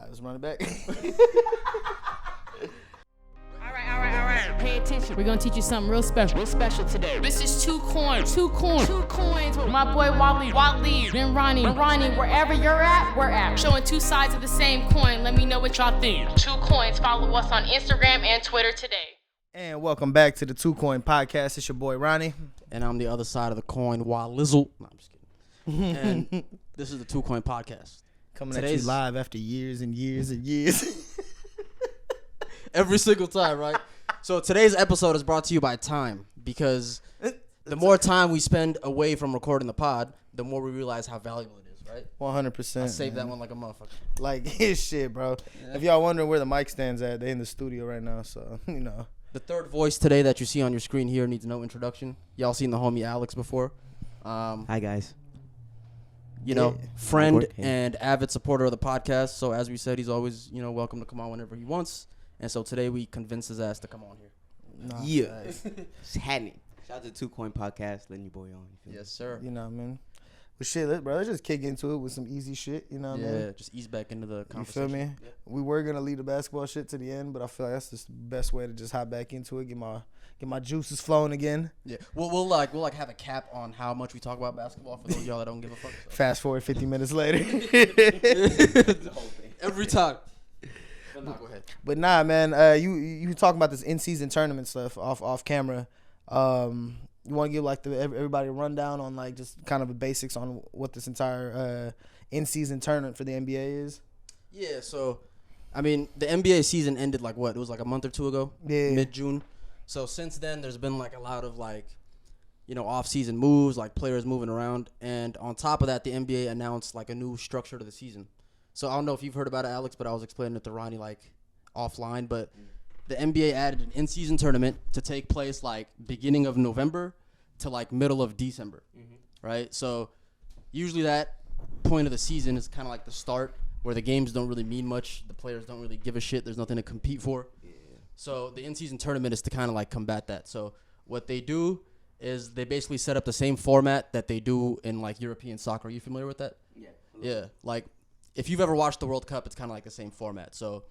Let's run it back. All right. Pay attention. We're gonna teach you something real special today. This is two coins with my boy Wally, then Ronnie, wherever you're at, we're at. Showing two sides of the same coin. Let me know what y'all think. 2 coins. Follow us on Instagram and Twitter today. And welcome back to the 2 Coin Podcast. It's your boy Ronnie. And I'm the other side of the coin, Walizzle. No, I'm just kidding. And this is the 2 Coin Podcast. Coming at you live after years and years and years. Every single time, right? So today's episode is brought to you by time, because the more time we spend away from recording the pod, the more we realize how valuable it is, right? 100%. I saved that one like a motherfucker. Like his shit, bro. Yeah. If y'all wondering where the mic stands at, they in the studio right now, so, you know. The third voice today that you see on your screen here needs no introduction. Y'all seen the homie Alex before. Hi, guys. You know, friend and avid supporter of the podcast. So as we said, he's always, welcome to come on whenever he wants. And so today we convinced his ass to come on here. Nah, yeah. It's happening. Shout out to the 2 Coin Podcast, letting your boy on. Yes, sir. You know what I mean? But shit, bro, let's just kick into it with some easy shit. You know what I mean? Yeah, just ease back into the conversation. You feel me? Yeah. We were going to leave the basketball shit to the end, but I feel like that's just the best way to just hop back into it, get my juices flowing again. Yeah. We'll have a cap on how much we talk about basketball for those of y'all that don't give a fuck. So. Fast forward 50 minutes later. Every time. Go ahead. But nah, man, you talking about this in-season tournament stuff off camera. You want to give like everybody a rundown on like just kind of the basics on what this entire in-season tournament for the NBA is? Yeah, so I mean the NBA season ended like what? It was like a month or two ago. Yeah. Mid-June. So since then there's been like a lot of like off-season moves, like players moving around, and on top of that the NBA announced like a new structure to the season. So I don't know if you've heard about it, Alex, but I was explaining it to Ronnie like offline, but the NBA added an in-season tournament to take place like beginning of November to like middle of December, right? So usually that point of the season is kind of like the start where the games don't really mean much. The players don't really give a shit. There's nothing to compete for. Yeah. So the in-season tournament is to kind of like combat that. So what they do is they basically set up the same format that they do in like European soccer. Are you familiar with that? Yeah. Yeah. Like if you've ever watched the World Cup, it's kind of like the same format. So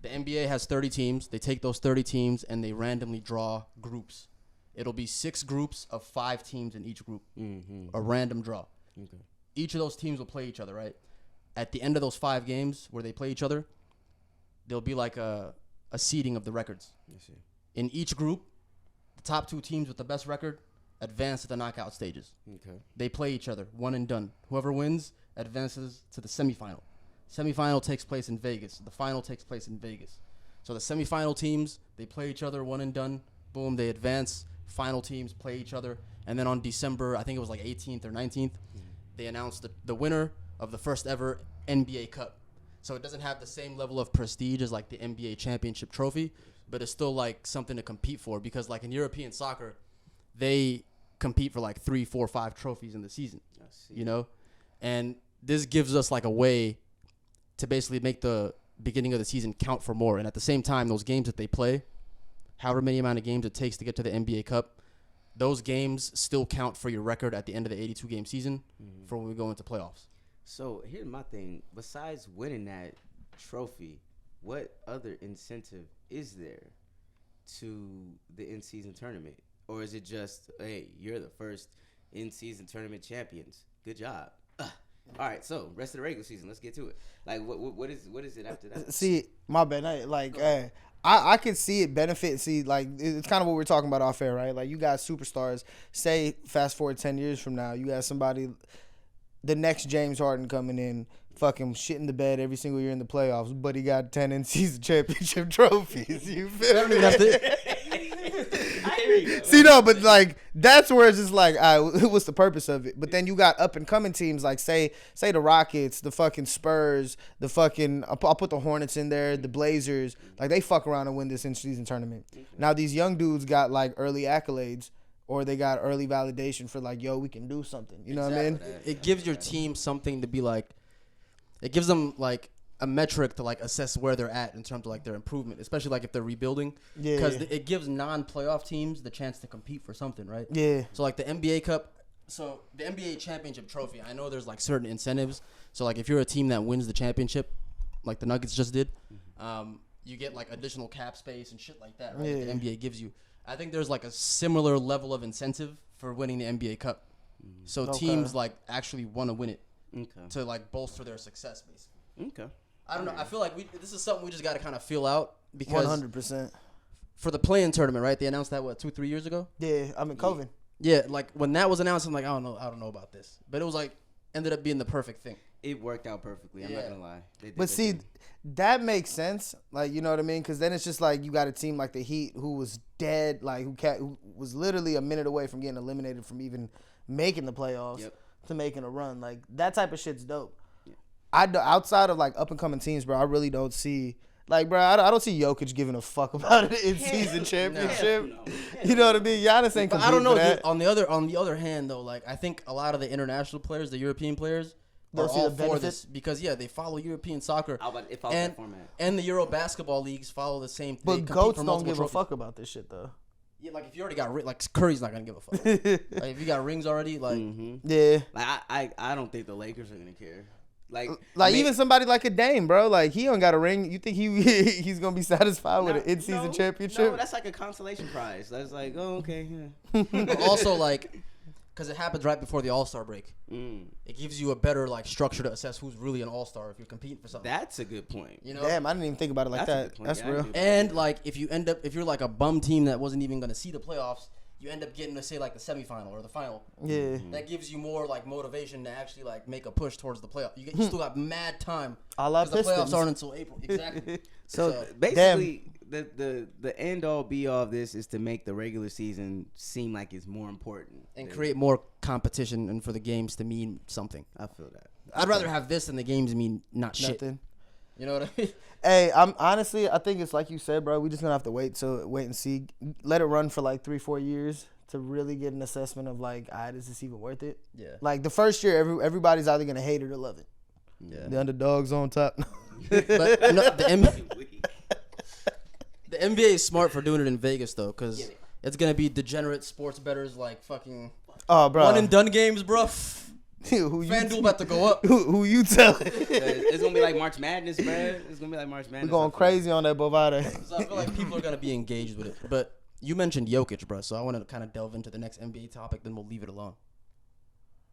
the NBA has 30 teams. They take those 30 teams and they randomly draw groups. It'll be 6 groups of 5 teams in each group. A random draw. Okay. Each of those teams will play each other, right? At the end of those 5 games where they play each other, there'll be like a seeding of the records. I see. In each group, the top 2 teams with the best record advance to the knockout stages. Okay. They play each other, one and done. Whoever wins advances to the semifinal. Semifinal takes place in Vegas. The final takes place in Vegas. So the semifinal teams, they play each other, one and done. Boom, they advance. Final teams play each other. And then on December, I think it was like 18th or 19th, they announced the winner of the first ever NBA Cup. So it doesn't have the same level of prestige as like the NBA championship trophy, but it's still like something to compete for, because like in European soccer, they compete for like 3, 4, 5 trophies in the season, and this gives us like a way to basically make the beginning of the season count for more. And at the same time, those games that they play, however many amount of games it takes to get to the NBA Cup, those games still count for your record at the end of the 82-game season for when we go into playoffs. So here's my thing. Besides winning that trophy, what other incentive is there to the in-season tournament? Or is it just, hey, you're the first in-season tournament champions? Good job. All right, so rest of the regular season, let's get to it. Like, what is it after that? See, my bad. I can see it benefit. See, like, it's kind of what we're talking about off air, right? Like, you got superstars. Say, fast forward 10 years from now, you got somebody, the next James Harden coming in, fucking shit in the bed every single year in the playoffs, but he got 10 in-season championship trophies. You feel me? See, no, but like that's where it's just like, what's the purpose of it? But then you got up and coming teams like say the Rockets, the fucking Spurs, the fucking I'll put the Hornets in there, the Blazers. Like they fuck around and win this in-season tournament. Now these young dudes got like early accolades, or they got early validation for like, yo, we can do something. You know what I mean? It gives your team something to be like. It gives them like a metric to like assess where they're at in terms of like their improvement, especially like if they're rebuilding. Yeah. Because it gives non-playoff teams the chance to compete for something, right? Yeah. So like the NBA Cup, so the NBA championship trophy, I know there's like certain incentives. So like if you're a team that wins the championship, like the Nuggets just did. You get like additional cap space and shit like that, right? Yeah. The NBA gives you. I think there's like a similar level of incentive for winning the NBA Cup. So teams like actually want to win it to like bolster their success, basically. Okay. I don't know. I feel like this is something we just got to kind of feel out because 100%. for the play-in tournament, right? They announced that 2-3 years ago. Yeah, I mean COVID. Yeah, like when that was announced, I'm like, I don't know about this, but it was like ended up being the perfect thing. It worked out perfectly. I'm not gonna lie. But see, that makes sense. Like, you know what I mean? Because then it's just like you got a team like the Heat who was dead, like who was literally a minute away from getting eliminated from even making the playoffs to making a run. Like that type of shit's dope. Outside of like up and coming teams, bro, I really don't see. Like, bro, I don't see Jokic giving a fuck about an in-season championship. No. You know what I mean? Giannis ain't. But I don't know. Dude, on the other hand, though, like I think a lot of the international players, the European players, are all for this because they follow European soccer. It follows that format. And the Euro basketball leagues follow the same thing. But goats don't give a fuck about this shit though. Yeah, like if you already got like Curry's not gonna give a fuck. Like if you got rings already, like yeah. Like I don't think the Lakers are gonna care. Like even somebody like a Dame, bro. Like he don't got a ring. You think he's gonna be satisfied with an in-season championship? No, that's like a consolation prize. That's like, oh, okay, yeah. But also like, because it happens right before the All-Star break, it gives you a better like structure to assess who's really an All-Star if you're competing for something. That's a good point. You know? Damn, I didn't even think about it like that. That's real. And like if you're like a bum team that wasn't even gonna see the playoffs, you end up getting to say like the semifinal or the final. Yeah. That gives you more like motivation to actually like make a push towards the playoff. You still got mad time. Because the playoffs aren't until April. Exactly. So basically, the end all be all of this is to make the regular season seem like it's more important and create more competition and for the games to mean something. I feel that. I'd rather have this than the games mean nothing. Shit. You know what I mean? Hey, I think it's like you said, bro. We just gonna have to wait and see. Let it run for like 3-4 years to really get an assessment of like, is this even worth it? Yeah. Like the first year, everybody's either gonna hate it or love it. Yeah. The underdogs on top. But no, the NBA is smart for doing it in Vegas though, because it's gonna be degenerate sports bettors like fucking one and done games, bro. FanDuel about to go up. Who you telling? It's gonna be like March Madness, man. It's gonna be like March Madness. We're going crazy on that Bovada. So I feel like people are gonna be engaged with it. But you mentioned Jokic, bro. So I want to kind of delve into the next NBA topic. Then we'll leave it alone.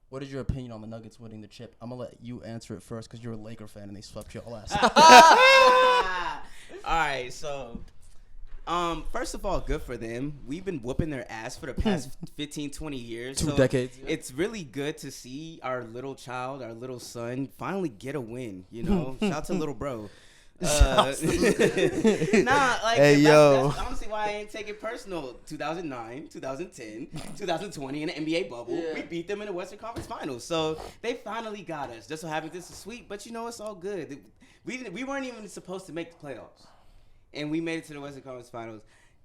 What is your opinion on the Nuggets winning the chip? I'm gonna let you answer it first because you're a Laker fan and they swept your ass. All right, so. First of all, good for them. We've been whooping their ass for the past 15, 20 years. 2 decades. It's really good to see our little child, our little son, finally get a win, you know? Shout out to little bro. That's honestly why I ain't take it personal. 2009, 2010, 2020 in the NBA bubble, we beat them in the Western Conference Finals. So they finally got us. Just so happens this is sweet, but you know, it's all good. We weren't even supposed to make the playoffs. And we made it to the Western Conference Finals.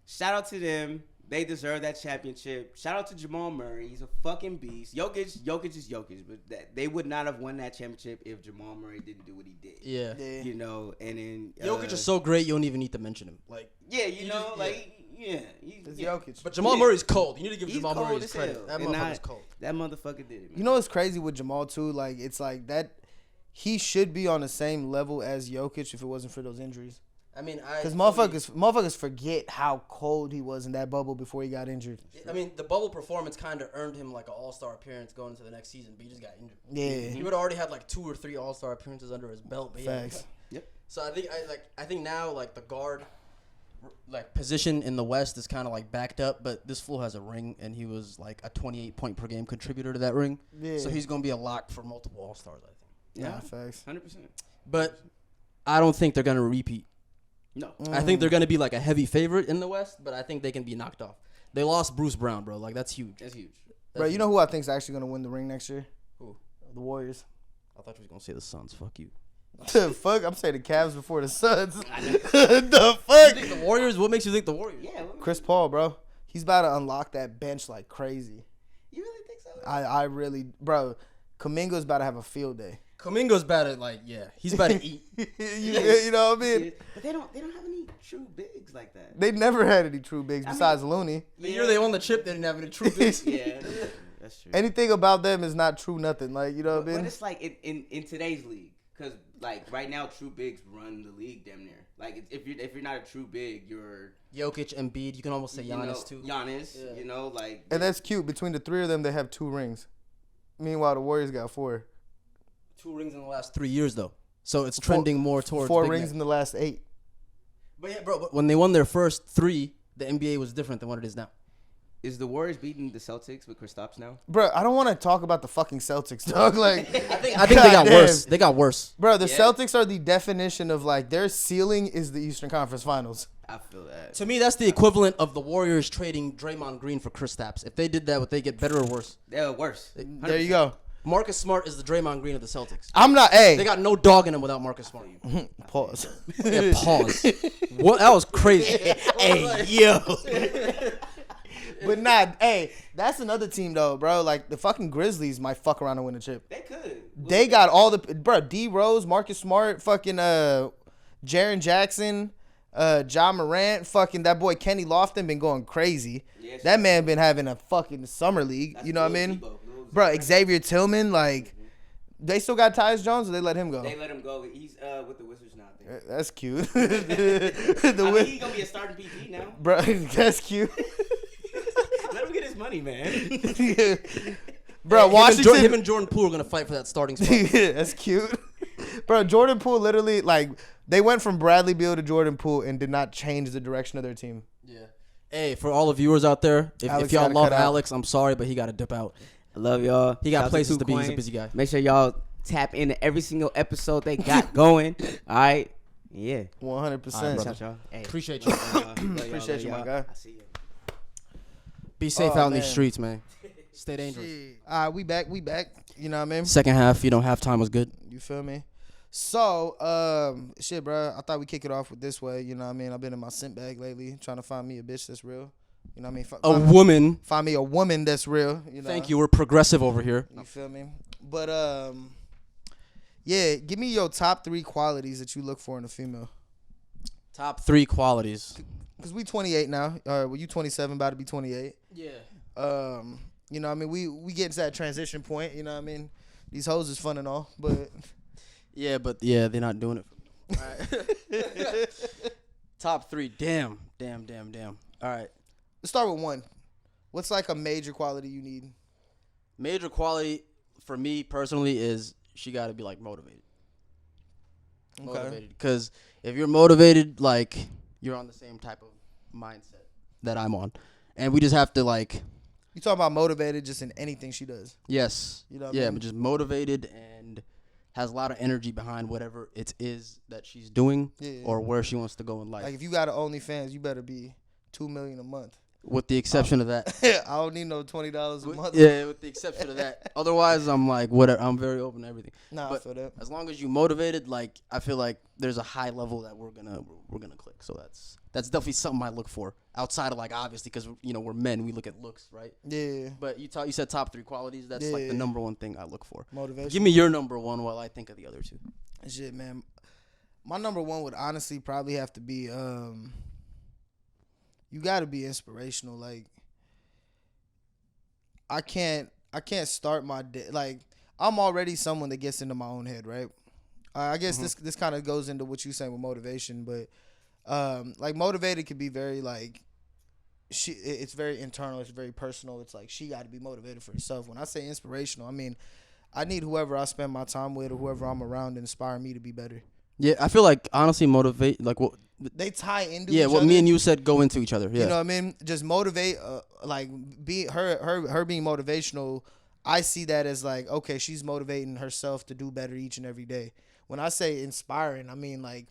Shout out to them. They deserve that championship. Shout out to Jamal Murray. He's a fucking beast. Jokic is Jokic. But they would not have won that championship if Jamal Murray didn't do what he did. Yeah. You know, and then... Jokic is so great, you don't even need to mention him. Like, yeah, you know, It's Jokic. But Jamal Murray's cold. You need to give Jamal Murray his credit. That motherfucker's cold. That motherfucker did it, man. You know what's crazy with Jamal, too? Like, it's like that... He should be on the same level as Jokic if it wasn't for those injuries. I mean, because motherfuckers forget how cold he was in that bubble before he got injured. I mean, the bubble performance kind of earned him like an all-star appearance going into the next season, but he just got injured. Yeah, he would have already had like 2 or 3 all-star appearances under his belt. But Facts. Yep. So I think now like the guard like position in the West is kind of like backed up, but this fool has a ring and he was like a 28 point per game contributor to that ring. Yeah. So he's gonna be a lock for multiple all-stars, I think. Yeah, facts. 100%. But I don't think they're gonna repeat. No. I think they're going to be like a heavy favorite in the West, but I think they can be knocked off. They lost Bruce Brown, bro. Like, that's huge. That's huge. Bro, you know who I think is actually going to win the ring next year? Who? The Warriors. I thought you was going to say the Suns. Fuck you. The fuck? I'm saying the Cavs before the Suns. The fuck? You think the Warriors? What makes you think the Warriors? Yeah. Chris Paul, bro. He's about to unlock that bench like crazy. You really think so? I really... Bro, Kuminga's about to have a field day. Kuminga's about to he's about to eat. You know what I mean? But they don't have any true bigs like that. They never had any true bigs besides Looney. The year they won the chip, they didn't have any true bigs. Yeah, that's true. Anything about them is not true nothing. Like, you know what I mean? But it's like in today's league, Because like right now, true bigs run the league damn near. Like if you're not a true big, you're Jokic, Embiid. You can almost say Giannis too. Giannis, Yeah. Like. And that's cute. Between the three of them, they have 2 rings. Meanwhile, the Warriors got 4. 2 rings in the last 3 years though, so it's trending more towards 4 big rings men. in the last 8. But yeah, bro. But when they won their first 3, the NBA was different than what it is now. Is the Warriors beating the Celtics with Kristaps now? Bro, I don't want to talk about the fucking Celtics, dog. Like, I think they got worse. They got worse. Bro, the Celtics are the definition of like their ceiling is the Eastern Conference Finals. I feel that. To me, that's the equivalent of the Warriors trading Draymond Green for Kristaps. If they did that, would they get better or worse? They're worse. 100%. There you go. Marcus Smart is the Draymond Green of the Celtics. I'm not. Hey, They got no dog in them without Marcus Smart. pause. Yeah, pause. What? That was crazy. Hey, yo. But nah, hey, that's another team though, bro. Like the fucking Grizzlies might fuck around and win a chip. They could. They got all the bro. D Rose, Marcus Smart, fucking Jaren Jackson, Ja Morant, fucking that boy Kenny Lofton been going crazy. Yeah, That man been having a fucking summer league. That's You know what I Lil mean? Tebow. Bro, Xavier Tillman, like they still got Tyus Jones, or they let him go. They let him go. He's with the Wizards now. I think. That's cute. I mean, he's gonna be a starting PG now. Bro, that's cute. Let him get his money, man. Bro, Washington. Him and Jordan Poole are gonna fight for that starting spot. That's cute. Bro, Jordan Poole literally, like, they went from Bradley Beal to Jordan Poole and did not change the direction of their team. Yeah. Hey, for all the viewers out there, if y'all gotta love cut out. Alex, I'm sorry, but he got to dip out. I love y'all. He got Shout out places to Two be. He's a Coins. busy guy. Make sure y'all tap into every single episode they got going. All right. Yeah. 100%. Shout y'all. Hey. Appreciate you. Appreciate you, my guy. I see you. Be safe Oh, out in man. these streets, man. Stay dangerous. All right, we back. You know what I mean? Second half, halftime was good. You feel me? So, shit, bro. I thought we kick it off with this way. You know what I mean? I've been in my simp bag lately, trying to find me a bitch that's real. You know what I mean? A woman. Find me a woman that's real. You know? Thank you. We're progressive over here. You feel me? But yeah. Give me your top 3 qualities that you look for in a female. Top 3 qualities. Cause we 28 now. Well, you 27, about to be 28. Yeah. You know what I mean? We get to that transition point. You know what I mean? These hoes is fun and all, but Yeah, but they're not doing it for me. All right. Top 3. Damn. All right. let's start with 1. What's like a major quality you need? Major quality for me personally is she got to be like motivated. Okay. Because if you're motivated, like you're on the same type of mindset that I'm on, and we just have to like. You talking about motivated just in anything she does? Yes. You know what I yeah, mean? but just motivated and has a lot of energy behind whatever it is that she's doing or where she wants to go in life. Like if you got an OnlyFans, you better be $2 million a month. With the exception of that. I don't need no $20 a month. Yeah, with the exception of that. Otherwise, I'm like, whatever. I'm very open to everything. Nah, but I feel that. as long as you motivated, like I feel like there's a high level that we're gonna click. So that's definitely something I look for outside of like obviously because we're men, we look at looks, right? Yeah. But you said top 3 qualities. That's like the number 1 thing I look for. Motivation. Give me your number 1 while I think of the other 2. Shit, man. My number 1 would honestly probably have to be you got to be inspirational. Like I can't start my day like I'm already someone that gets into my own head, right? I guess this kind of goes into what you saying with motivation, but like motivated could be very like it's very internal, it's very personal. It's like she got to be motivated for herself. When I say inspirational, I mean I need whoever I spend my time with or whoever I'm around to inspire me to be better. Yeah, I feel like honestly motivate like what they tie into each what other. me and you said go into each other. Yeah. You know what I mean? Just motivate like be her being motivational. I see that as like, okay, she's motivating herself to do better each and every day. When I say inspiring, I mean like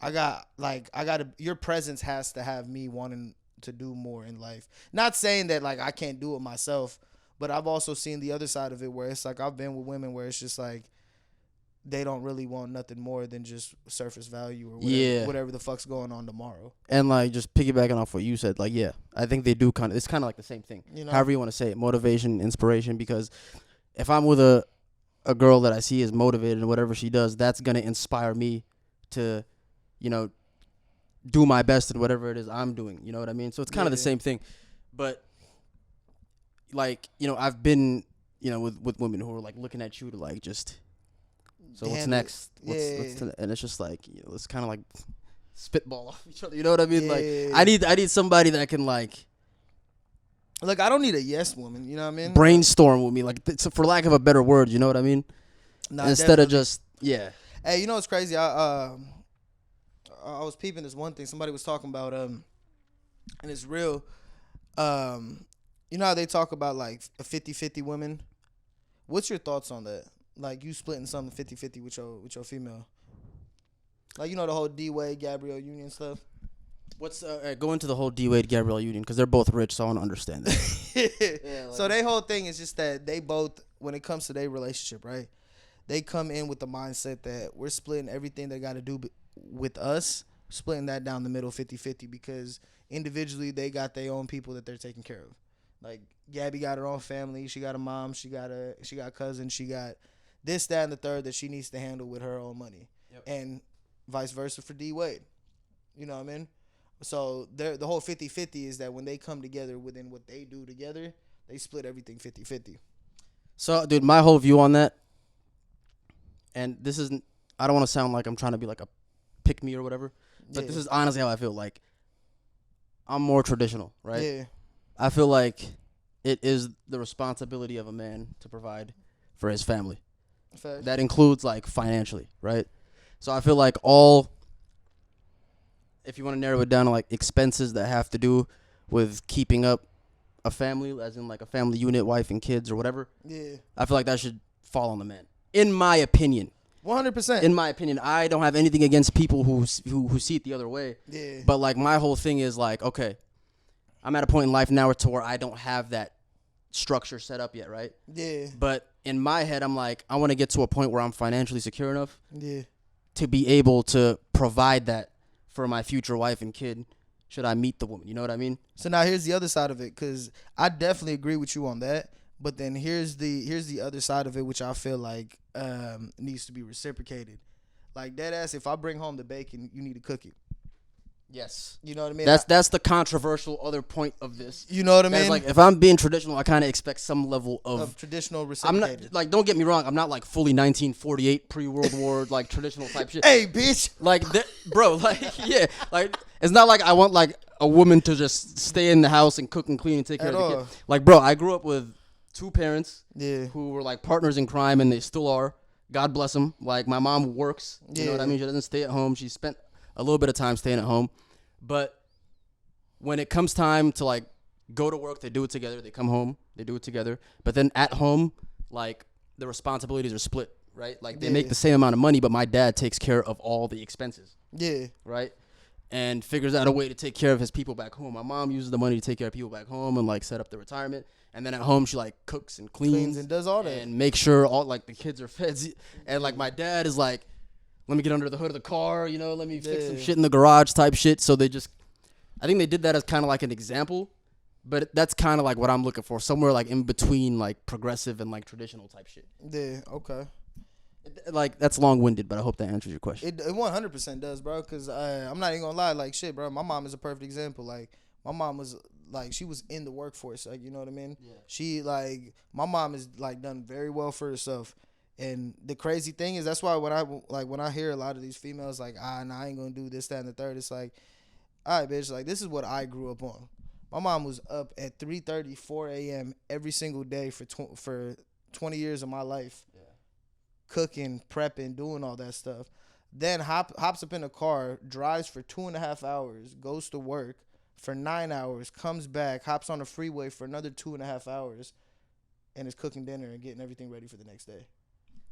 I got to your presence has to have me wanting to do more in life. Not saying that like I can't do it myself, but I've also seen the other side of it where it's like I've been with women where it's just like they don't really want nothing more than just surface value or whatever the fuck's going on tomorrow. And like just piggybacking off what you said, like I think they do it's kind of like the same thing. However you want to say it, motivation, inspiration. Because if I'm with a girl that I see is motivated in whatever she does, that's gonna inspire me to, do my best in whatever it is I'm doing. You know what I mean? So it's kind of the same thing. But like I've been with women who are like looking at you to like just So what's handle next? And it's just like, it's kind of like spitball off each other. You know what I mean? Like I need somebody that can like. Look, I don't need a yes woman. You know what I mean? Brainstorm with me, like for lack of a better word. You know what I mean? Nah, Instead definitely. of just Hey, you know what's crazy? I was peeping this one thing somebody was talking about and it's real. You know how they talk about like a 50-50 women? What's your thoughts on that? Like you splitting something 50-50 with your female? Like the whole D Wade Gabrielle Union stuff. What's go into the whole D Wade Gabrielle Union because they're both rich, so I want to understand that. So their whole thing is just that they both, when it comes to their relationship, right? They come in with the mindset that we're splitting everything they got to do with us, splitting that down the middle 50-50 because individually they got their own people that they're taking care of. Like Gabby got her own family, she got a mom, she got cousins, she got this, that, and the third that she needs to handle with her own money. Yep. And vice versa for D Wade. You know what I mean? So the whole 50-50 is that when they come together within what they do together, they split everything 50-50. So, dude, my whole view on that, and this isn't, I don't want to sound like I'm trying to be like a pick me or whatever, but this is honestly how I feel. Like, I'm more traditional, right? Yeah. I feel like it is the responsibility of a man to provide for his family. Fact. That includes, like, financially, right? So I feel like if you want to narrow it down to, like, expenses that have to do with keeping up a family, as in, like, a family unit, wife and kids or whatever, I feel like that should fall on the man. In my opinion. 100%. In my opinion. I don't have anything against people who see it the other way. Yeah. But, like, my whole thing is, like, okay, I'm at a point in life now to where I don't have that structure set up yet, right? Yeah. But in my head, I'm like, I want to get to a point where I'm financially secure enough to be able to provide that for my future wife and kid should I meet the woman. You know what I mean? So now here's the other side of it, because I definitely agree with you on that. But then here's the other side of it, which I feel like needs to be reciprocated. Like, dead ass, if I bring home the bacon, you need to cook it. Yes. You know what I mean? That's the controversial other point of this. You know what I mean? It's like, if I'm being traditional, I kind of expect some level of traditional I'm reciprocated. not, like, don't get me wrong, I'm not like fully 1948 pre-World War like traditional type shit. Hey, bitch. Like, bro, like, yeah, like, it's not like I want like a woman to just stay in the house and cook and clean and take care of the kid. Like, bro, I grew up with two parents who were like partners in crime, and they still are. God bless them. Like, my mom works. You know what I mean? She doesn't stay at home. She spent a little bit of time staying at home. But when it comes time to, like, go to work, they do it together. They come home, they do it together. But then at home, like, the responsibilities are split, right? Like, they make the same amount of money, but my dad takes care of all the expenses. Yeah. Right? And figures out a way to take care of his people back home. My mom uses the money to take care of people back home and, like, set up the retirement. And then at home, she, like, cooks and cleans and does all that. And make sure all, like, the kids are fed. And, like, my dad is like, let me get under the hood of the car, you know, let me fix some shit in the garage type shit. So I think they did that as kind of like an example, but that's kind of like what I'm looking for, somewhere like in between like progressive and like traditional type shit. Yeah, okay. Like, that's long-winded, but I hope that answers your question. It 100% does, bro, because I'm not even going to lie, like, shit, bro, my mom is a perfect example. Like, my mom was, like, she was in the workforce, like, you know what I mean? Yeah. She, like, my mom is, like, done very well for herself. And the crazy thing is, that's why when I hear a lot of these females like, nah, I ain't gonna do this, that, and the third, it's like, all right, bitch, like, this is what I grew up on. My mom was up at 3:30, 4 a.m. every single day for 20 years of my life, cooking, prepping, doing all that stuff. Then hops up in a car, drives for 2.5 hours, goes to work for 9 hours, comes back, hops on the freeway for another 2.5 hours, and is cooking dinner and getting everything ready for the next day.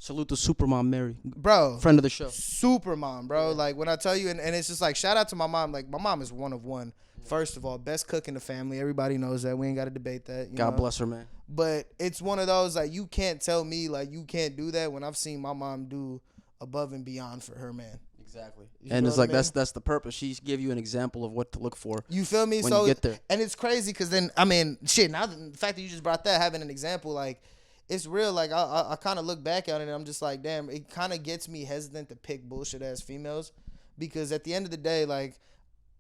Salute to Supermom Mary, bro, friend of the show. Supermom, bro. Yeah. Like, when I tell you, and it's just like, shout out to my mom. Like, my mom is one of one. Yeah. First of all, best cook in the family. Everybody knows that. We ain't got to debate that. God bless her, man. But it's one of those, like, you can't tell me like you can't do that when I've seen my mom do above and beyond for her man. Exactly. And it's like, that's the purpose. She gave you an example of what to look for. You feel me? When you get there. And it's crazy because then, I mean, shit. Now the fact that you just brought that, having an example, like, it's real. Like, I kind of look back at it and I'm just like, damn, it kind of gets me hesitant to pick bullshit ass females, because at the end of the day, like,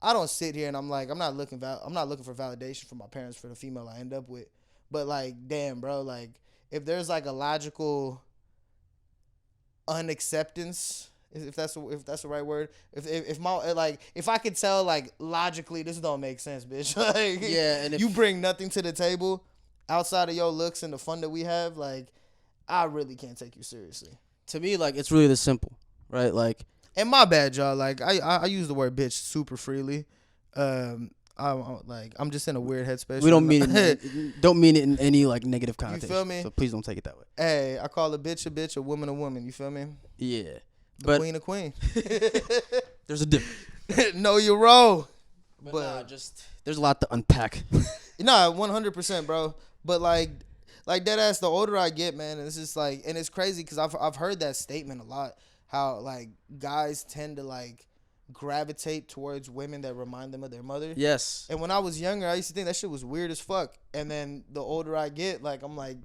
I don't sit here and I'm like, I'm not looking for validation from my parents for the female I end up with. But, like, damn, bro, like, if there's like a logical unacceptance, if that's the right word. If I could tell like logically this don't make sense, bitch. Like Yeah, and if you bring nothing to the table outside of your looks and the fun that we have, like I really can't take you seriously. to me, like, it's really this simple, right? Like, And my bad, y'all. Like I use the word bitch super freely. I'm just in a weird headspace. we don't right mean now. it, don't mean it in any like negative connotation. feel me? So please don't take it that way. Hey, I call a bitch, a woman a woman. You feel me? Yeah, A queen a queen. there's a difference. Know your role. But, But- nah, just there's a lot to unpack. Nah, 100%, bro. But like dead ass. The older I get, man, and it's just like, and it's crazy because I've heard that statement a lot. How like guys tend to like gravitate towards women that remind them of their mother. Yes. And when I was younger, I used to think that shit was weird as fuck. And then the older I get, like I'm like,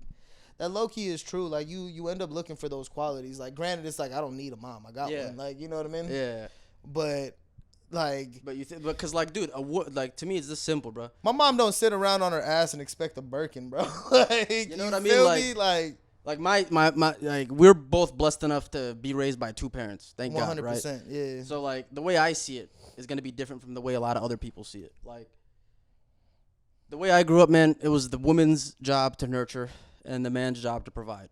that low key is true. Like you end up looking for those qualities. Like granted, it's like I don't need a mom. I got one. Like you know what I mean? Yeah. But like But you think, because like, dude, like to me, it's this simple, bro. my mom don't sit around on her ass and expect a Birkin, bro. Like You know what I mean? feel Like- me? Like Like my like we're both blessed enough to be raised by two parents. Thank God, right? 100%. Yeah. So like the way I see it is gonna be different from the way a lot of other people see it. Like the way I grew up, man, it was the woman's job to nurture and the man's job to provide.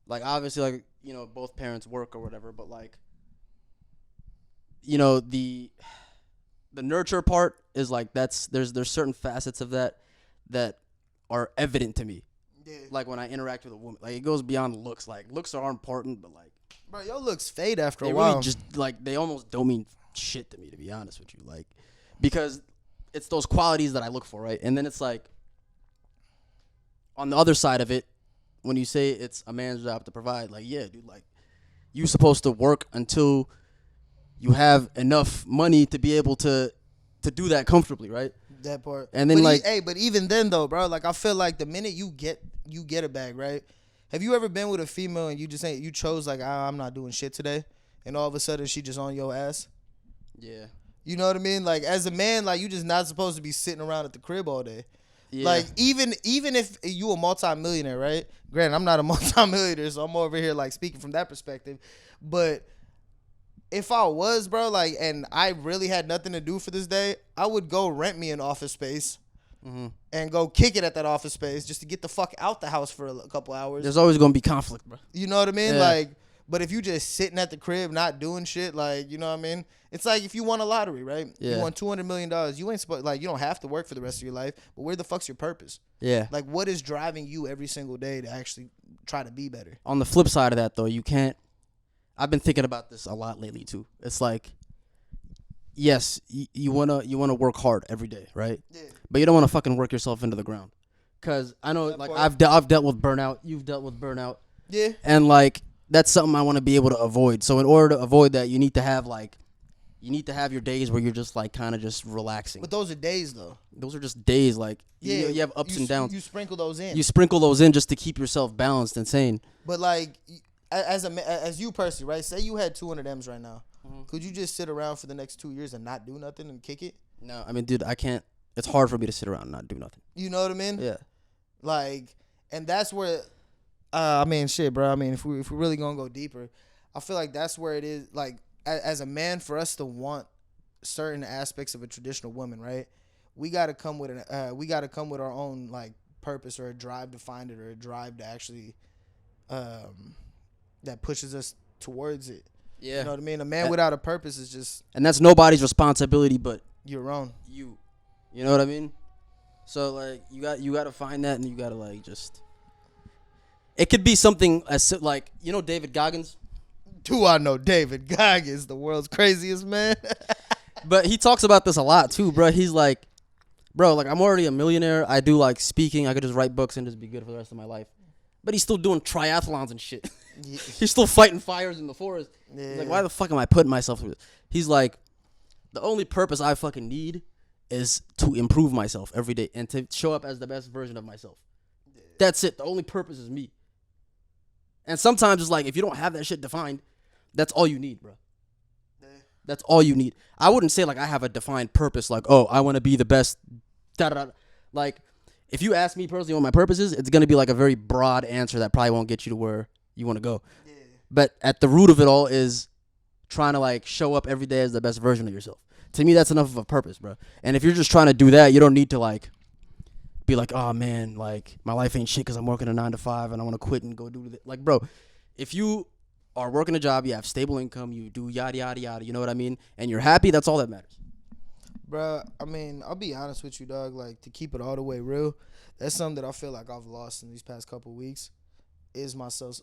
Like obviously, like you know, both parents work or whatever, but like you know the nurture part is like there's certain facets of that are evident to me. Yeah. Like when I interact with a woman, like it goes beyond looks. Like looks are important, but like Bro, your looks fade after they a while. really just like they almost don't mean shit to me, to be honest with you. Like because it's those qualities that I look for, right? And then it's like on the other side of it, when you say it's a man's job to provide, like yeah, dude, like you're supposed to work until you have enough money to be able to do that comfortably, right? That part. And then, but like- but even then though, bro, like I feel like the minute you get a bag, right? Have you ever been with a female and you chose like I'm not doing shit today, and all of a sudden she just on your ass? Yeah. You know what I mean? Like as a man, like you just not supposed to be sitting around at the crib all day. Yeah. Like even if you a multimillionaire, right? Granted, I'm not a multimillionaire, so I'm over here like speaking from that perspective. But if I was, bro, like, and I really had nothing to do for this day, I would go rent me an office space and go kick it at that office space just to get the fuck out the house for a couple hours. There's always gonna be conflict, bro. You know what I mean? Yeah. Like, but if you just sitting at the crib not doing shit, like, you know what I mean? It's like if you won a lottery, right? Yeah. You won $200 million. You ain't supposed, like, you don't have to work for the rest of your life, but where the fuck's your purpose? Yeah. Like, what is driving you every single day to actually try to be better? On the flip side of that, though, you can't. I've been thinking about this a lot lately too. It's like, yes, you wanna work hard every day, right? Yeah. But you don't want to fucking work yourself into the ground. Cause I know, That like part. I've dealt with burnout. You've dealt with burnout, Yeah. and like that's something I want to be able to avoid. So in order to avoid that, you need to have your days where you're just like kind of just relaxing. But those are days, though. Those are just days, like Yeah. you have ups and downs. You sprinkle those in. You sprinkle those in just to keep yourself balanced and sane. But like, as you personally, right? Say you had 200 M's right now. Could you just sit around for the next 2 years and not do nothing and kick it? No, I mean, dude, I can't. It's hard for me to sit around and not do nothing. You know what I mean? Yeah. Like, and that's where, I mean, shit, bro. I mean, if we really gonna go deeper, I feel like that's where it is. Like, as a man, for us to want certain aspects of a traditional woman, right? We gotta come with our own like purpose or a drive to find it or a drive to actually, that pushes us towards it. Yeah. You know what I mean? A man without a purpose is just And that's nobody's responsibility but your own. you. You know what I mean? So like you got to find that, and you got to like just. It could be something as like, you know, David Goggins. Do I know David Goggins, the world's craziest man? But he talks about this a lot too, bro. He's like, bro, like I'm already a millionaire. I do like speaking. I could just write books and just be good for the rest of my life. But he's still doing triathlons and shit. Yeah. He's still fighting fires in the forest. Yeah. He's like, why the fuck am I putting myself through this? He's like, the only purpose I fucking need is to improve myself every day and to show up as the best version of myself. Yeah. That's it. The only purpose is me. And sometimes it's like, if you don't have that shit defined, that's all you need, bro. Yeah. That's all you need. I wouldn't say like I have a defined purpose, like, oh, I want to be the best. Da-da-da. Like, if you ask me personally what my purpose is, it's going to be like a very broad answer that probably won't get you to where you want to go. Yeah. But at the root of it all is trying to like show up every day as the best version of yourself. To me, that's enough of a purpose, bro. And if you're just trying to do that, you don't need to like be like, oh man, like my life ain't shit because I'm working a 9 to 5 and I want to quit and go do it. Like, bro, if you are working a job, you have stable income, you do yada yada yada, you know what I mean, and you're happy, that's all that matters. Bro, I mean, I'll be honest with you, dog. Like, to keep it all the way real, that's something that I feel like I've lost in these past couple of weeks. Is my sense,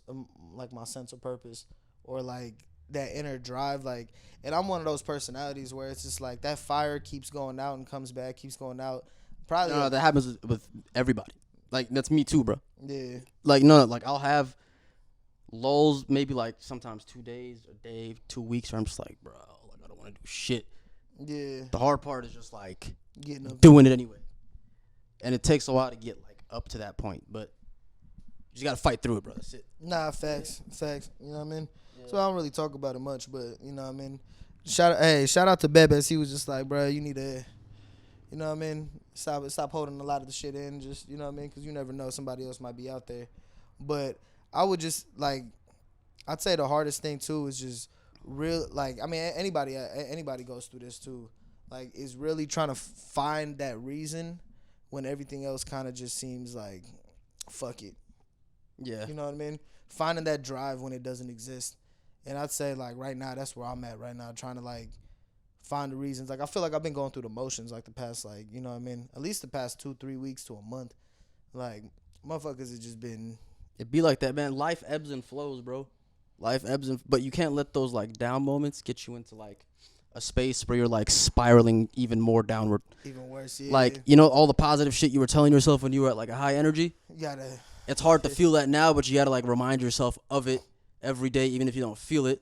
like my sense of purpose, or like that inner drive. Like, and I'm one of those personalities where it's just like that fire keeps going out and comes back, keeps going out. Probably. No, that happens with everybody. Like, that's me too, bro. Yeah. Like, no, like I'll have lulls, maybe like sometimes 2 days, a day, 2 weeks, where I'm just like, bro, like I don't want to do shit. Yeah. The hard part is just like Getting up. doing it anyway, and it takes a while to get like up to that point, but you just gotta fight through it, bro. That's it. Nah, facts. You know what I mean? Yeah. So I don't really talk about it much, but you know what I mean? Shout out to Bebes. He was just like, bro, you need to, you know what I mean? Stop holding a lot of the shit in. Just, you know what I mean? Because you never know, somebody else might be out there. But I would just like, I'd say the hardest thing too is just real. Like, I mean, anybody goes through this too. Like, is really trying to find that reason when everything else kind of just seems like, fuck it. Yeah. You know what I mean? Finding that drive when it doesn't exist. And I'd say, like, right now, that's where I'm at right now, trying to, like, find the reasons. Like, I feel like I've been going through the motions, like, the past, like, you know what I mean? At least the past 2-3 weeks to a month. Like, motherfuckers have just been. It be like that, man. Life ebbs and flows, bro. Life ebbs and, but you can't let those, like, down moments get you into, like, a space where you're, like, spiraling even more downward. Even worse, yeah. Like, you know, all the positive shit you were telling yourself when you were at, like, a high energy? You gotta. It's hard to feel that now, but you gotta, like, remind yourself of it every day, even if you don't feel it,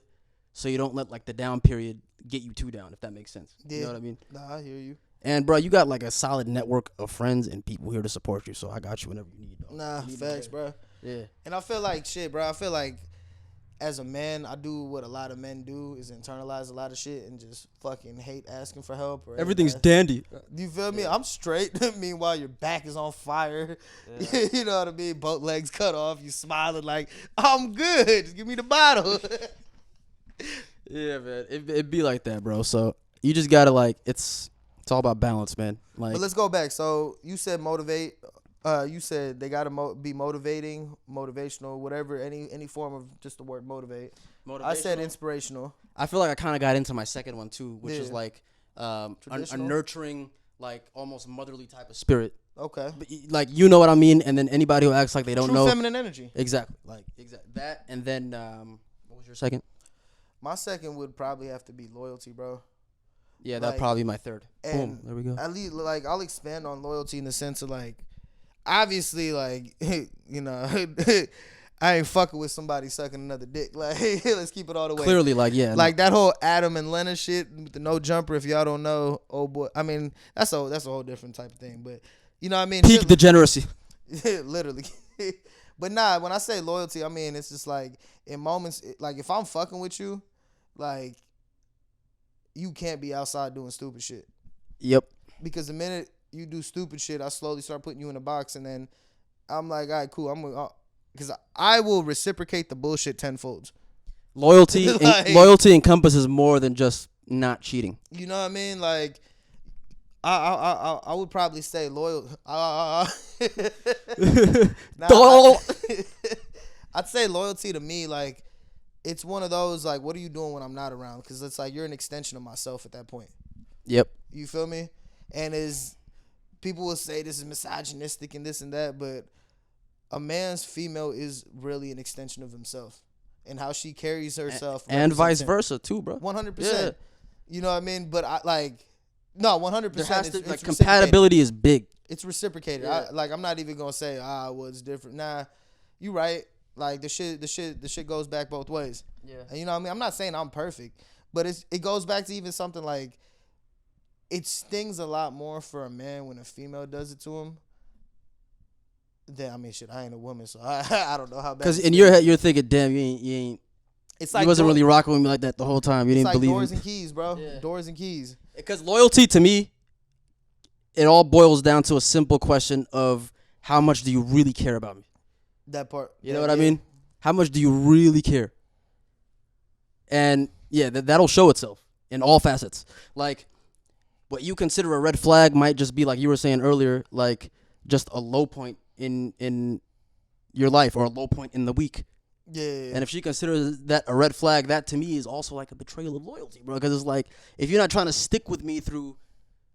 so you don't let, like, the down period get you too down, if that makes sense. Yeah. You know what I mean? Nah, I hear you. And, bro, you got, like, a solid network of friends and people here to support you, so I got you whenever you need, dog. Nah, facts, bro. Yeah. And I feel like, shit, bro, I feel like as a man, I do what a lot of men do, is internalize a lot of shit and just fucking hate asking for help. Or Everything's dandy. You feel me? I'm straight. Meanwhile, your back is on fire. Yeah. You know what I mean? Both legs cut off. You smiling like, I'm good. Just give me the bottle. Yeah, man. It be like that, bro. So you just gotta, like, it's all about balance, man. Like, but let's go back. So you said motivate. You said they gotta be motivating, motivational, whatever, any form of just the word motivate. I said inspirational. I feel like I kind of got into my second one too, which is like a nurturing, like almost motherly type of spirit. Okay. But, like, you know what I mean. And then anybody who acts like they don't True know. feminine energy. Exactly. Like that. And then what was your second? My second would probably have to be loyalty, bro. Yeah, that'd probably be my third. Boom. There we go. At least, like, I'll expand on loyalty in the sense of, like, obviously, like, you know, I ain't fucking with somebody sucking another dick. Like, let's keep it all the way. Clearly, like, yeah. Like, that whole Adam and Lena shit with the no jumper, if y'all don't know, oh boy. I mean, that's a whole different type of thing. But, you know what I mean? Peak degeneracy. Literally. But nah, when I say loyalty, I mean, it's just like, in moments, like, if I'm fucking with you, like, you can't be outside doing stupid shit. Yep. Because the minute you do stupid shit, I slowly start putting you in a box, and then I'm like, all right, cool. Because I will reciprocate the bullshit tenfold. Loyalty, Like, loyalty encompasses more than just not cheating. You know what I mean? Like, I would probably say loyal. I'd say loyalty to me, like, it's one of those, like, what are you doing when I'm not around? Because it's like you're an extension of myself at that point. Yep. You feel me? And people will say this is misogynistic and this and that, but a man's female is really an extension of himself, and how she carries herself, and vice versa too, bro. 100%. Yeah. You know what I mean? But I like, no, 100%. There has to, it's like, compatibility is big. It's reciprocated. Yeah. I'm not even gonna say well, it's different. Nah, you right. Like, the shit goes back both ways. Yeah. And you know what I mean? I'm not saying I'm perfect, but it goes back to even something like, it stings a lot more for a man when a female does it to him. Then, I mean, shit, I ain't a woman, so I don't know how bad. Because in your head, you're thinking, damn, you ain't. It's like, you wasn't really rocking with me like that the whole time. You didn't like believe doors me. and keys, bro. Yeah. Doors and keys. Because loyalty to me, it all boils down to a simple question of how much do you really care about me? That part. You know what I mean? How much do you really care? And yeah, that'll show itself in all facets. Like, what you consider a red flag might just be, like you were saying earlier, like just a low point in your life or a low point in the week. Yeah. And if she considers that a red flag, that to me is also like a betrayal of loyalty, bro. Because it's like, if you're not trying to stick with me through,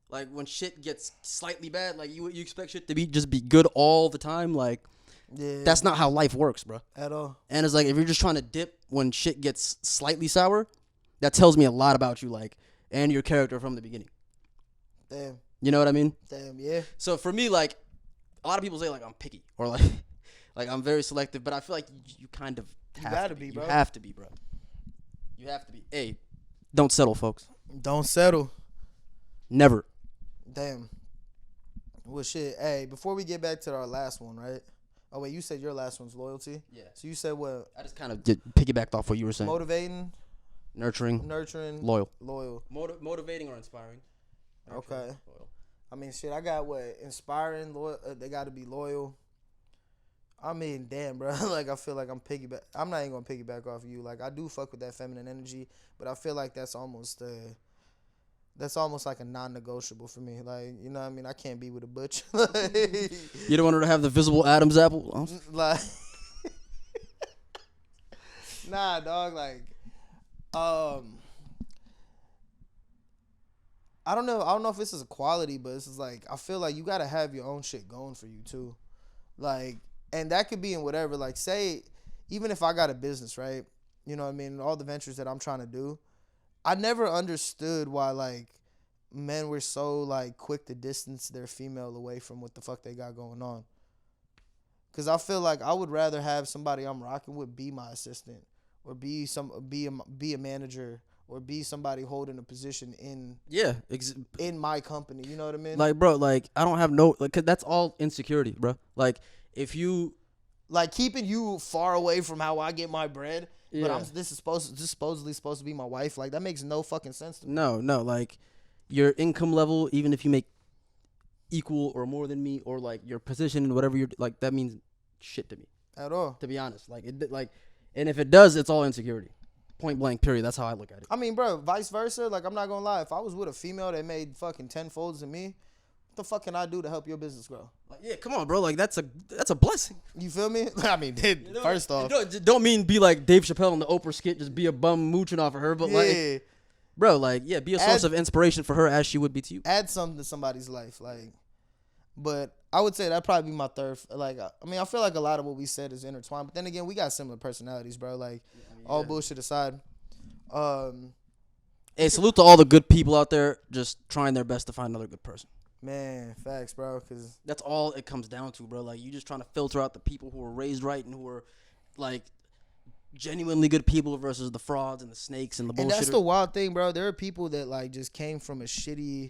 like, when shit gets slightly bad, like you expect shit to be good all the time, like, Yeah. that's not how life works, bro. At all. And it's like, if you're just trying to dip when shit gets slightly sour, that tells me a lot about you, like, and your character from the beginning. Damn. You know what I mean? Damn. Yeah. So for me, like, a lot of people say, like, I'm picky or like like I'm very selective, but I feel like you kind of have to be, bro. You have to be, bro. You have to be. Hey, don't settle, folks. Don't settle. Never. Damn. Well, shit. Hey, before we get back to our last one, right? Oh wait, you said your last one's loyalty. Yeah. So you said what? I just kind of piggybacked off what you were saying. Motivating, Nurturing, loyal. motivating or inspiring. Okay. Loyal. I mean, shit. I got what? Inspiring, loyal. They got to be loyal. I mean, damn, bro. Like, I feel like I'm not even gonna piggyback off of you. Like, I do fuck with that feminine energy, but I feel like that's almost like a non-negotiable for me. Like, you know what I mean? I can't be with a butch. Like, you don't want her to have the visible Adam's apple? Like, nah, dog. Like, I don't know if this is a quality, but this is like, I feel like you gotta have your own shit going for you too. Like, and that could be in whatever. Like, say, even if I got a business, right? You know what I mean? All the ventures that I'm trying to do. I never understood why, like, men were so, like, quick to distance their female away from what the fuck they got going on. Because I feel like I would rather have somebody I'm rocking with be my assistant or be a manager or be somebody holding a position in my company. You know what I mean? Like, bro, like, I don't have like, 'cause that's all insecurity, bro. Like, if you... Like, keeping you far away from how I get my bread... Yeah. But this is supposedly supposed to be my wife. Like, that makes no fucking sense to me. No, like, your income level, even if you make equal or more than me, or like your position and whatever you're like, that means shit to me at all. To be honest, and if it does, it's all insecurity. Point blank. Period. That's how I look at it. I mean, bro, vice versa. Like, I'm not gonna lie. If I was with a female that made fucking 10 folds of me, what the fuck can I do to help your business grow? Like, yeah, come on, bro. Like, that's a blessing. You feel me? I mean, first off, don't mean be like Dave Chappelle in the Oprah skit, just be a bum mooching off of her, but like, bro, like, yeah, be a source of inspiration for her as she would be to you. Add something to somebody's life, like. But I would say that'd probably be my third. Like, I mean, I feel like a lot of what we said is intertwined, but then again, we got similar personalities, bro. Like, all bullshit aside. Hey, salute to all the good people out there just trying their best to find another good person. Man, facts, bro, because that's all it comes down to, bro. Like, you just trying to filter out the people who are raised right and who are, like, genuinely good people versus the frauds and the snakes and the bullshit. And that's the wild thing, bro. There are people that, like, just came from a shitty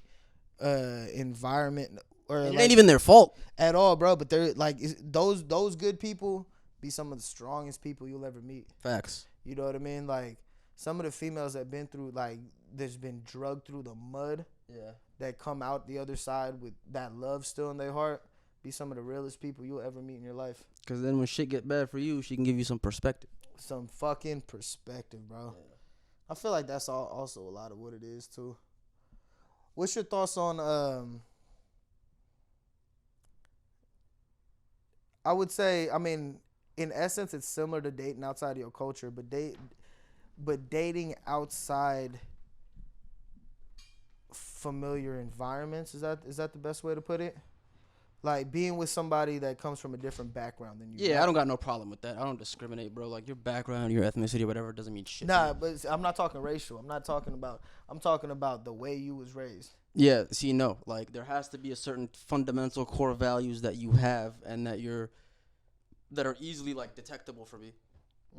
environment. Or it like, ain't even their fault. At all, bro. But they're, like, those good people be some of the strongest people you'll ever meet. Facts. You know what I mean? Like, some of the females that been through, like, that's been drugged through the mud. Yeah. That come out the other side with that love still in their heart, be some of the realest people you'll ever meet in your life. Because then when shit get bad for you, she can give you some perspective. Some fucking perspective, bro. Yeah. I feel like that's also a lot of what it is, too. What's your thoughts on, I would say, I mean, in essence, it's similar to dating outside of your culture, but dating outside familiar environments, is that the best way to put it? Like, being with somebody that comes from a different background than you. Yeah, I don't got no problem with that. I don't discriminate, bro. Like, your background, your ethnicity, whatever, doesn't mean shit. Nah, but I'm not talking racial. I'm talking about the way you was raised. Yeah, see, no. Like, there has to be a certain fundamental core values that you have and that are easily, like, detectable for me.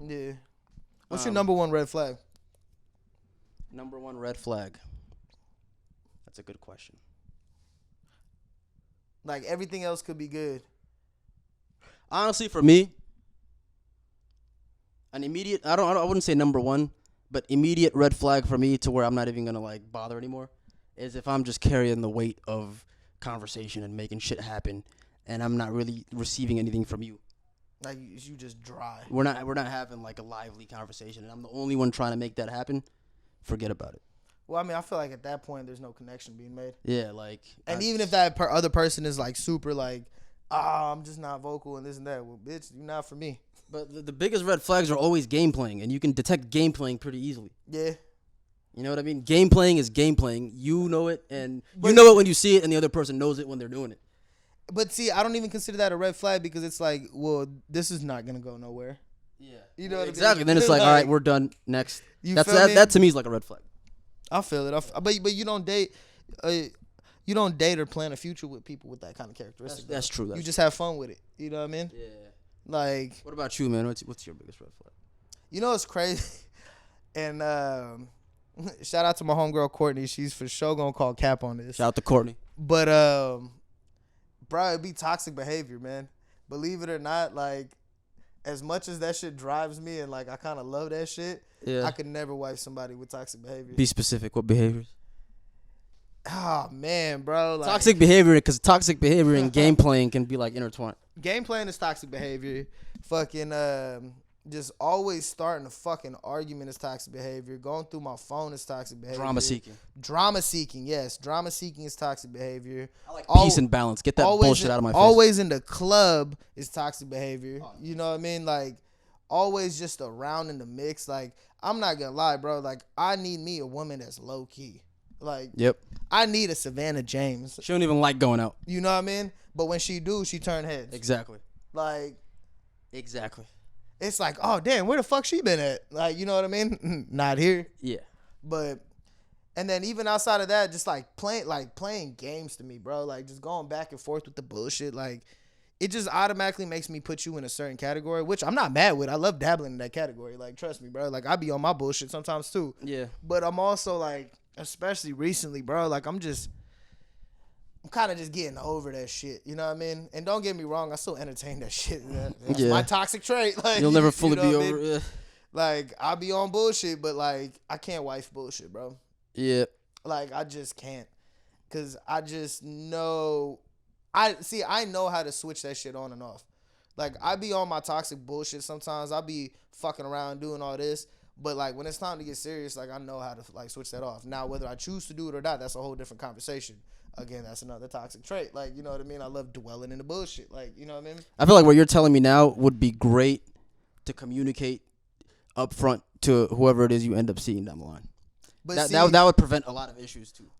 Yeah. What's your number one red flag? Number one red flag. That's a good question. Like, everything else could be good. Honestly, for me, an immediate, I wouldn't say number one, but immediate red flag for me to where I'm not even going to, like, bother anymore is if I'm just carrying the weight of conversation and making shit happen and I'm not really receiving anything from you. Like you just dry. We're not having like a lively conversation, and I'm the only one trying to make that happen. Forget about it. Well, I mean, I feel like at that point there's no connection being made. Yeah, like. And even if that other person is like super like, I'm just not vocal and this and that. Well, bitch, you're not for me. But the biggest red flags are always game playing, and you can detect game playing pretty easily. Yeah. You know what I mean? Game playing is game playing. You know it, and you know it when you see it, and the other person knows it when they're doing it. But see, I don't even consider that a red flag because it's like, well, this is not gonna go nowhere. Yeah. You know what exactly. I mean? Then it's like, all right, we're done. Next. That to me is like a red flag. I feel it. But you don't date. You don't date or plan a future with people with that kind of characteristic. That's true. You just have fun with it. You know what I mean? Yeah. Like. What about you, man? What's your biggest red flag? You know, it's crazy. And shout out to my homegirl Courtney. She's for sure gonna call cap on this. Shout out to Courtney. But bro, it'd be toxic behavior, man. Believe it or not, like as much as that shit drives me and like I kind of love that shit, I could never wife somebody with toxic behavior. Be specific. What behaviors? Oh man, bro. Like, toxic behavior, because toxic behavior and game playing can be like intertwined. Game playing is toxic behavior. Fucking just always starting a fucking argument is toxic behavior. Going through my phone is toxic behavior. Drama seeking, yes. Drama seeking is toxic behavior. I like peace and balance. Get that bullshit out of my face. Always in the club is toxic behavior. You know what I mean? Like, always just around in the mix. Like, I'm not gonna lie, bro. Like, I need me a woman that's low key. Like, yep. I need a Savannah James. She don't even like going out. You know what I mean? But when she do, she turn heads. Exactly. Like, exactly. It's like, oh damn, where the fuck she been at? Like, you know what I mean? Not here. Yeah. But, and then even outside of that, just like playing games to me, bro. Like just going back and forth with the bullshit. Like, it just automatically makes me put you in a certain category, which I'm not mad with. I love dabbling in that category. Like, trust me, bro. Like, I be on my bullshit sometimes too. Yeah. But I'm also like, especially recently, bro. Like, I'm kind of just getting over that shit. You know what I mean? And don't get me wrong, I still entertain that shit. That's my toxic trait. Like, you'll never fully be over it. Yeah. Like, I'll be on bullshit, but like, I can't wife bullshit, bro. Yeah. Like, I just can't. Cause I just know, I know how to switch that shit on and off. Like, I be on my toxic bullshit sometimes. I be fucking around doing all this. But like, when it's time to get serious, like, I know how to like switch that off. Now, whether I choose to do it or not, that's a whole different conversation. Again, that's another toxic trait. Like, you know what I mean? I love dwelling in the bullshit. Like, you know what I mean? I feel like what you're telling me now would be great to communicate up front to whoever it is you end up seeing down the line. But that would prevent a lot of issues too.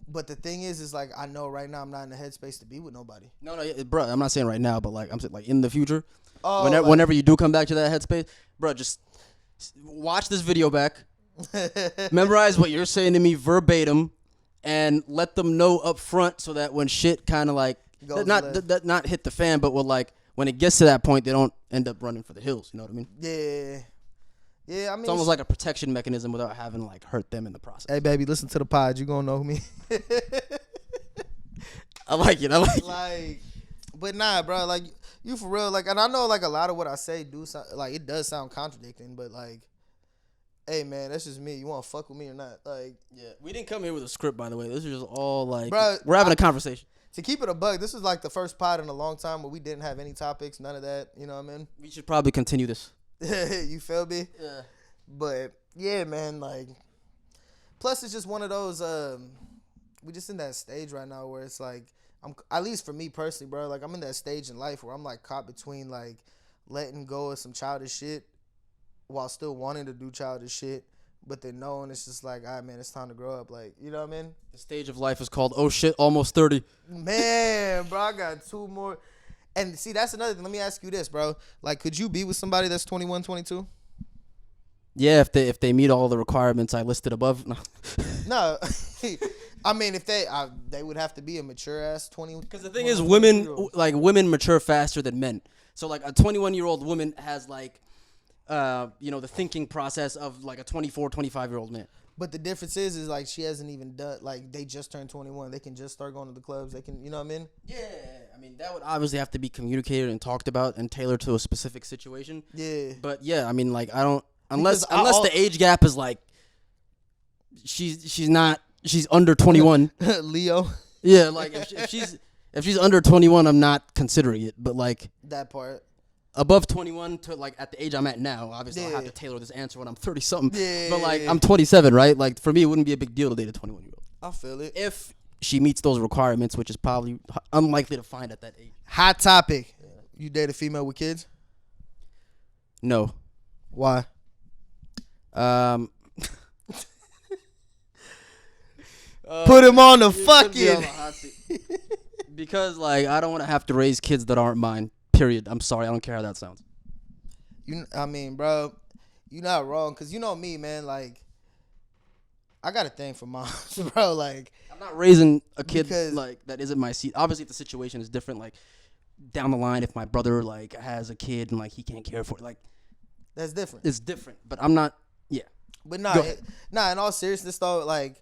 But the thing is like, I know right now I'm not in the headspace to be with nobody. No, bro, I'm not saying right now, but like, I'm saying like in the future, Oh, whenever you do come back to that headspace, bro, just watch this video back, memorize what you're saying to me verbatim, and let them know up front so that when shit kind of like not hit the fan, but will like when it gets to that point, they don't end up running for the hills. You know what I mean? Yeah. I mean, it's almost like a protection mechanism without having to like hurt them in the process. Hey, baby, listen to the pod. You gonna know me. I like it. Like, but nah, bro. Like, you for real. Like, and I know like a lot of what I say do sound like it does sound contradicting, but like, hey man, that's just me. You want to fuck with me or not? Like, yeah, we didn't come here with a script, by the way. This is just all like, bro, we're having a conversation. To keep it a bug, this is like the first pod in a long time where we didn't have any topics, none of that. You know what I mean? We should probably continue this. You feel me? Yeah. But yeah, man. Like, plus it's just one of those. We just in that stage right now where it's like, I'm at least for me personally, bro. Like, I'm in that stage in life where I'm like caught between like letting go of some childish shit while still wanting to do childish shit, but then knowing it's just like, all right, man, it's time to grow up. Like, you know what I mean? The stage of life is called, oh shit, almost 30. Man, bro, I got 2 more. And see, that's another thing. Let me ask you this, bro. Like, could you be with somebody that's 21, 22? Yeah, if they meet all the requirements I listed above. No. No. I mean, if they would have to be a mature ass 20. Because the thing is, women mature faster than men. So like a 21-year-old woman has like, the thinking process of like a 24, 25-year-old man. But the difference is like she hasn't even done, like, they just turned 21. They can just start going to the clubs. They can, you know what I mean? Yeah, I mean, that would obviously have to be communicated and talked about and tailored to a specific situation. Yeah. But yeah, I mean, like, I don't, unless the age gap is like, she's under 21. Leo. Yeah, like if she's under 21, I'm not considering it. But like that part. above 21 to like at the age I'm at now. Obviously, I'll have to tailor this answer when I'm 30 something. But like I'm 27, right? Like for me, it wouldn't be a big deal to date a 21-year-old. I feel it. If she meets those requirements, which is probably unlikely to find at that age. Hot topic. You date a female with kids? No. Why? Put him on the fucking. Because like I don't want to have to raise kids that aren't mine. Period. I'm sorry. I don't care how that sounds. I mean, bro, you're not wrong. Cause you know me, man. Like, I got a thing for moms, bro. Like, I'm not raising a kid like that isn't my seed. Obviously, if the situation is different, like down the line, if my brother like has a kid and like he can't care for it, like that's different. It's different. But I'm not. Yeah. But nah. In all seriousness, though, like,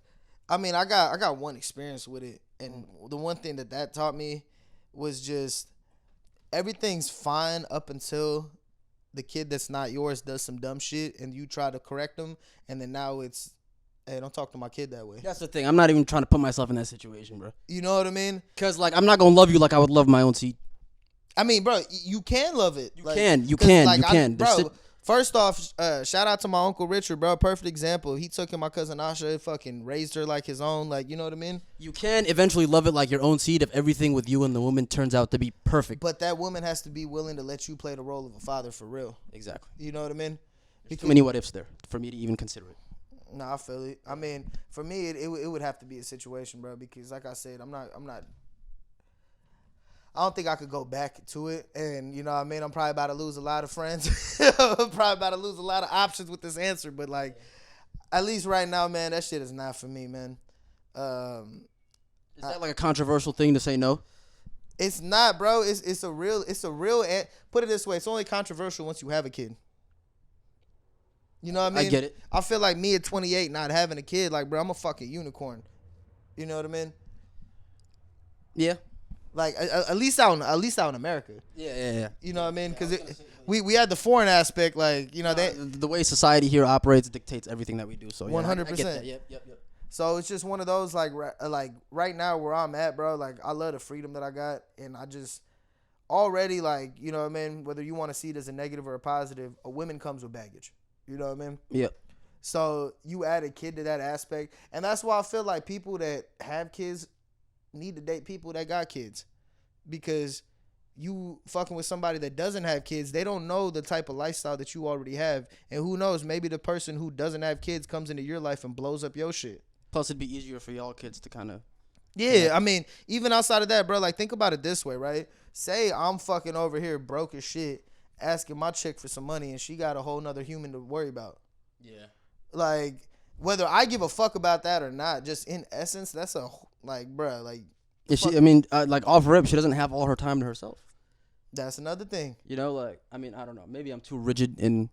I mean, I got one experience with it, and the one thing that taught me was just everything's fine up until the kid that's not yours does some dumb shit, and you try to correct them, and then now it's, hey, don't talk to my kid that way. That's the thing. I'm not even trying to put myself in that situation, bro. You know what I mean? Because like I'm not gonna love you like I would love my own seed. I mean, bro, you can love it. You can. Bro, first off, shout out to my Uncle Richard, bro. Perfect example. He took in my cousin Asha, fucking raised her like his own. Like, you know what I mean? You can eventually love it like your own seed if everything with you and the woman turns out to be perfect. But that woman has to be willing to let you play the role of a father for real. Exactly. You know what I mean? There's too many what ifs there for me to even consider it. Nah, I feel it. I mean, for me, it would have to be a situation, bro, because like I said, I don't think I could go back to it. And, you know what I mean? I'm probably about to lose a lot of friends. I'm probably about to lose a lot of options with this answer. But, like, at least right now, man, that shit is not for me, man. Is that like a controversial thing to say no? It's not, bro. It's a real put it this way. It's only controversial once you have a kid. You know what I mean? I get it. I feel like me at 28 not having a kid, like, bro, I'm a fucking unicorn. You know what I mean? Yeah. Like at least out in America. Yeah. You know what I mean? Because we had the foreign aspect, like, you know, the way society here operates dictates everything that we do. So 100%. I get that. Yep. So it's just one of those like right now where I'm at, bro. Like, I love the freedom that I got, and I just already, like, you know what I mean. Whether you want to see it as a negative or a positive, a woman comes with baggage. You know what I mean? Yep. So you add a kid to that aspect, and that's why I feel like people that have kids need to date people that got kids, because you fucking with somebody that doesn't have kids, they don't know the type of lifestyle that you already have, and who knows, maybe the person who doesn't have kids comes into your life and blows up your shit. Plus, it'd be easier for y'all kids to kind of. Yeah, I mean, even outside of that, bro, like, think about it this way, right? Say I'm fucking over here broke as shit, asking my chick for some money, and she got a whole nother human to worry about. Yeah. Like, whether I give a fuck about that or not, just in essence, that's a, like, bro, like. Like, off rip, she doesn't have all her time to herself. That's another thing. You know, like, I mean, I don't know. Maybe I'm too rigid in,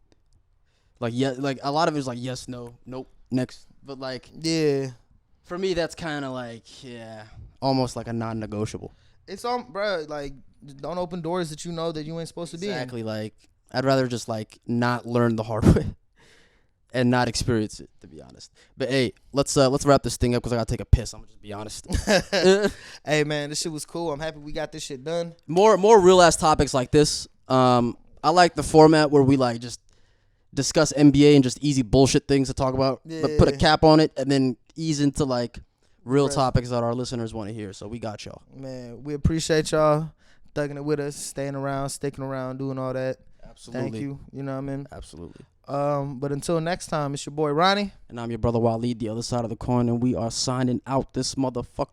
like, yeah, like, a lot of it is like, yes, no, nope, next. But, like, yeah. For me, that's kind of like, yeah, almost like a non-negotiable. It's on, bro, like, don't open doors that you know that you ain't supposed to be in. Exactly, like, I'd rather just, like, not learn the hard way. And not experience it, to be honest. But hey, let's wrap this thing up because I gotta take a piss. I'm gonna just be honest. Hey man, this shit was cool. I'm happy we got this shit done. More real ass topics like this. I like the format where we like just discuss NBA and just easy bullshit things to talk about, but put a cap on it and then ease into like real topics that our listeners want to hear. So we got y'all. Man, we appreciate y'all thugging it with us, staying around, sticking around, doing all that. Absolutely. Thank you. You know what I mean? Absolutely. But until next time, it's your boy Ronnie. And I'm your brother Waleed, the other side of the coin, and we are signing out this motherfucker.